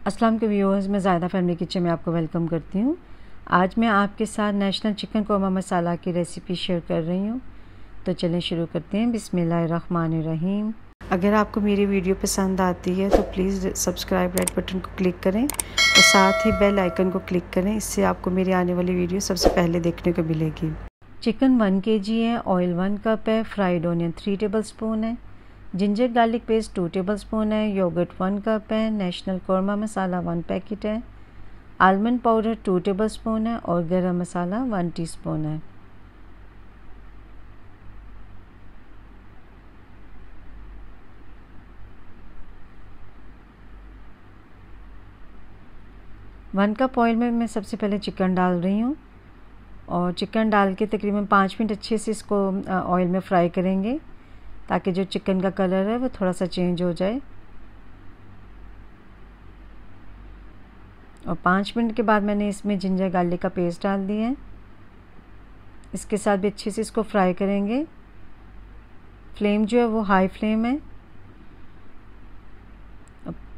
अस्सलाम के व्यूअर्स, मैं ज़ायदा फैमिली किचन में आपको वेलकम करती हूँ। आज मैं आपके साथ नेशनल चिकन कोरमा मसाला की रेसिपी शेयर कर रही हूँ। तो चलें शुरू करते हैं। बिस्मिल्लाहिर्रहमानिर्रहीम। अगर आपको मेरी वीडियो पसंद आती है तो प्लीज़ सब्सक्राइब रेड बटन को क्लिक करें और साथ ही बेल आइकन को क्लिक करें। इससे आपको मेरी आने वाली वीडियो सबसे पहले देखने को मिलेगी। चिकन 1 kg है, ऑयल 1 कप है, फ्राइड ऑनियन 3 टेबल स्पून है, ginger garlic paste 2 table spoon है, योगर्ट 1 कप है, नेशनल कोरमा मसाला 1 पैकेट है, आलमंड पाउडर 2 टेबल स्पून है और गरम मसाला 1 टीस्पून है। वन कप ऑयल में मैं सबसे पहले चिकन डाल रही हूँ और चिकन डाल के तकरीबन 5 मिनट अच्छे से इसको ऑयल में फ्राई करेंगे ताकि जो चिकन का कलर है वो थोड़ा सा चेंज हो जाए। और 5 मिनट के बाद मैंने इसमें जिंजर गार्लिक का पेस्ट डाल दिया है। इसके साथ भी अच्छे से इसको फ्राई करेंगे। फ्लेम जो है वो हाई फ्लेम है।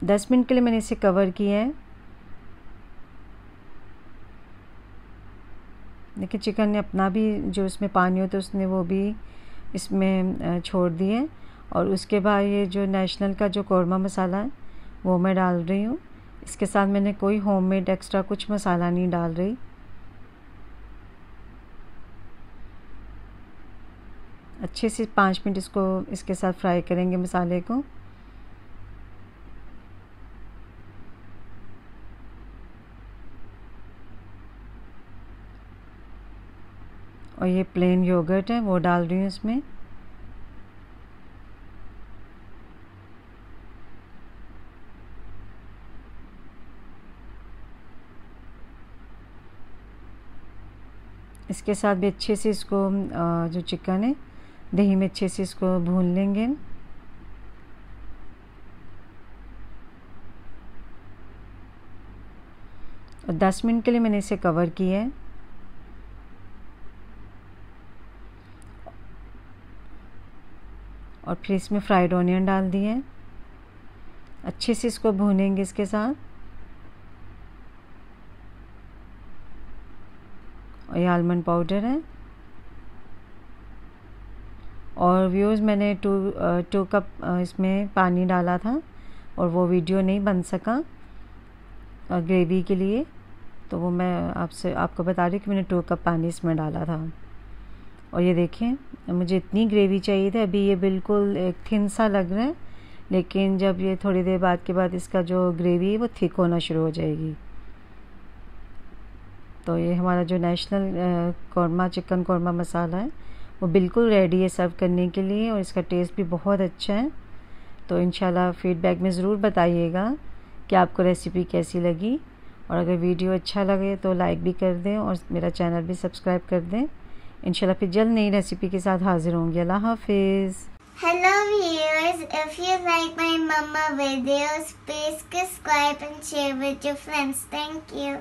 10 मिनट के लिए मैंने इसे कवर किया है। देखिए चिकन ने अपना भी जो इसमें पानी होता है उसने वो भी इसमें छोड़ दिए। और उसके बाद ये जो नेशनल का जो कोरमा मसाला है वो मैं डाल रही हूँ। इसके साथ मैंने कोई होममेड एक्स्ट्रा कुछ मसाला नहीं डाल रही। अच्छे से 5 मिनट इसको इसके साथ फ्राई करेंगे मसाले को। और ये प्लेन योगर्ट है वो डाल रही हूँ इसमें। इसके साथ भी अच्छे से इसको जो चिकन है दही में अच्छे से इसको भून लेंगे। और 10 मिनट के लिए मैंने इसे कवर किया है। और फिर इसमें फ्राइड ऑनियन डाल दिए। अच्छे से इसको भूनेंगे इसके साथ। और ये आलमंड पाउडर है। और व्यूअर्स मैंने 2 कप इसमें पानी डाला था और वो वीडियो नहीं बन सका ग्रेवी के लिए, तो वो मैं आपको बता रही कि मैंने 2 कप पानी इसमें डाला था। और ये देखें मुझे इतनी ग्रेवी चाहिए थी। अभी ये बिल्कुल एक थिन सा लग रहा है, लेकिन जब ये थोड़ी देर बाद के बाद इसका जो ग्रेवी है वो थिक होना शुरू हो जाएगी। तो ये हमारा जो नेशनल कोरमा चिकन कोरमा मसाला है वो बिल्कुल रेडी है सर्व करने के लिए और इसका टेस्ट भी बहुत अच्छा है। तो इंशाल्लाह फीडबैक में ज़रूर बताइएगा कि आपको रेसिपी कैसी लगी। और अगर वीडियो अच्छा लगे तो लाइक भी कर दें और मेरा चैनल भी सब्सक्राइब कर दें। इंशाल्लाह फिर जल्द नई रेसिपी के साथ हाजिर होंगी। अल्लाह हाफिज़। Hello viewers, if you like my mama videos, please subscribe and share with your friends. Thank you.